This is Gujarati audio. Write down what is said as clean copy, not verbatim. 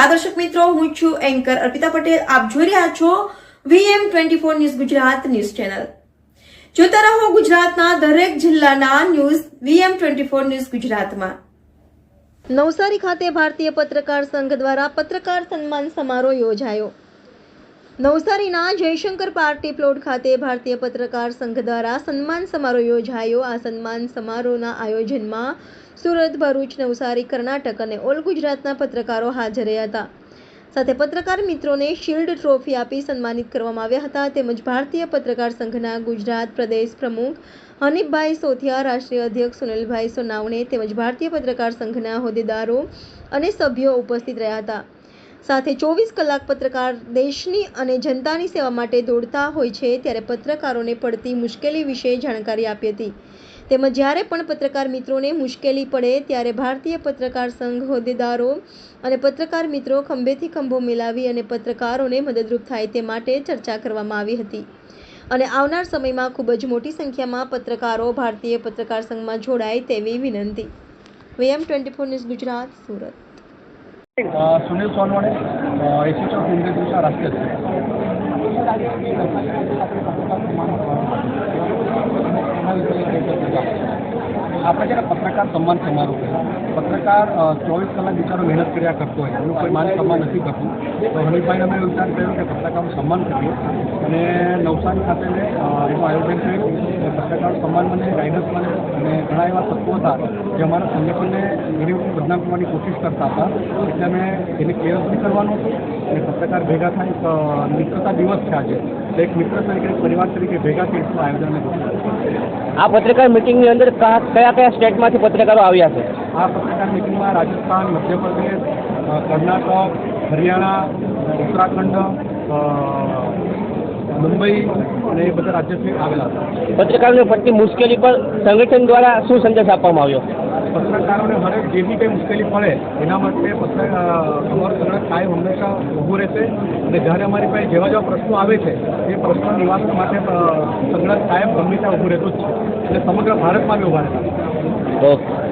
નમસ્કાર દર્શક મિત્રો, હું છું એન્કર અર્પિતા પટેલ. આપ જોઈ રહ્યા છો VM24 news Gujarat news channel. જોતા રહો ગુજરાતના દરેક જિલ્લાના ન્યૂઝ VM24 ન્યૂઝ ગુજરાતમાં. નવસારી ખાતે ભારતીય પત્રકાર સંઘ દ્વારા પત્રકાર સન્માન સમારોહ યોજાયો. નવસારીના જયશંકર પાર્ટી પ્લોટ ખાતે ભારતીય પત્રકાર સંઘ દ્વારા સન્માન સમારોહ યોજાયો. આ સન્માન સમારોહના આયોજનમાં સુરત, ભરૂચ, નવસારી, કર્ણાટક અને ઓલ ગુજરાતના પત્રકારો હાજર રહ્યા હતા. સાથે પત્રકાર મિત્રોને શિલ્ડ ટ્રોફી આપી સન્માનિત કરવામાં આવ્યા હતા. તેમજ ભારતીય પત્રકાર સંઘના ગુજરાત પ્રદેશ પ્રમુખ હનીફભાઈ સોથિયા, રાષ્ટ્રીય અધ્યક્ષ સુનિલભાઈ સોનાવણે તેમજ ભારતીય પત્રકાર સંઘના હોદ્દેદારો અને સભ્યો ઉપસ્થિત રહ્યા હતા. સાથે 24 કલાક પત્રકાર દેશની અને જનતાની સેવા માટે દોડતા હોય છે, ત્યારે પત્રકારોને પડતી મુશ્કેલી વિશે જાણકારી આપી હતી. તેમજ જ્યારે પણ પત્રકાર મિત્રોને મુશ્કેલી પડે ત્યારે ભારતીય પત્રકાર સંઘ હોદ્દેદારો અને પત્રકાર મિત્રો ખંભેથી ખંભો મિલાવી અને પત્રકારોને મદદરૂપ થાય તે માટે ચર્ચા કરવામાં આવી હતી. અને આવનાર સમયમાં ખૂબ જ મોટી સંખ્યામાં પત્રકારો ભારતીય પત્રકાર સંઘમાં જોડાય તેવી વિનંતી. VM24 news Gujarat, Surat. Sunil Sonawane, association of India राष्ट्रीय આપણે જ્યારે પત્રકાર સન્માન સમારોહ પત્રકાર 24 કલાક બિચારો મહેનત કર્યા કરતો હોય, એનું કોઈ માન સન્માન નથી કરતું. તો હનીફભાઈને અમે વિચાર કર્યો કે પત્રકારનું સન્માન કરીએ અને નવસારી ખાતે એનું આયોજન કર્યું. પત્રકાર સન્માન મને ગાઈડન્સ મળે અને ઘણા એવા તત્વો હતા જે અમારા સંગઠનને ઘણી વખત બદનામ કરવાની કોશિશ કરતા હતા. એટલે અમે એને કેર બી કરવાનું હતું અને પત્રકાર ભેગા થાય એક મિત્રતા દિવસ છે આજે. તો એક મિત્ર તરીકે પરિવાર તરીકે ભેગા થઈ આયોજન અમે કર્યું. આ પત્રકાર મિટિંગની અંદર કયા કયા સ્ટેટમાંથી પત્રકારો આવ્યા છે? આ પત્રકાર મિટિંગમાં રાજસ્થાન, મધ્યપ્રદેશ, કર્ણાટક, હરિયાણા, ઉત્તરાખંડ, મુંબઈ અને એ બધા રાજ્યથી આવેલા હતા. પત્રકારોને પડતી મુશ્કેલી પર સંગઠન દ્વારા શું સંદેશ આપવામાં આવ્યો? પત્રકારોને હરેક જે બી કંઈ મુશ્કેલી પડે એના માટે અમારું સંગઠન કાયમ હંમેશા ઊભું રહેશે અને જ્યારે અમારી પાસે જેવા જેવા પ્રશ્નો આવે છે એ પ્રશ્નો નિવારણ માટે સંગઠન કાયમ ગમે ત્યાં ઊભું રહેતું જ છે અને સમગ્ર ભારતમાં બી ઊભા રહેતા. ઓકે.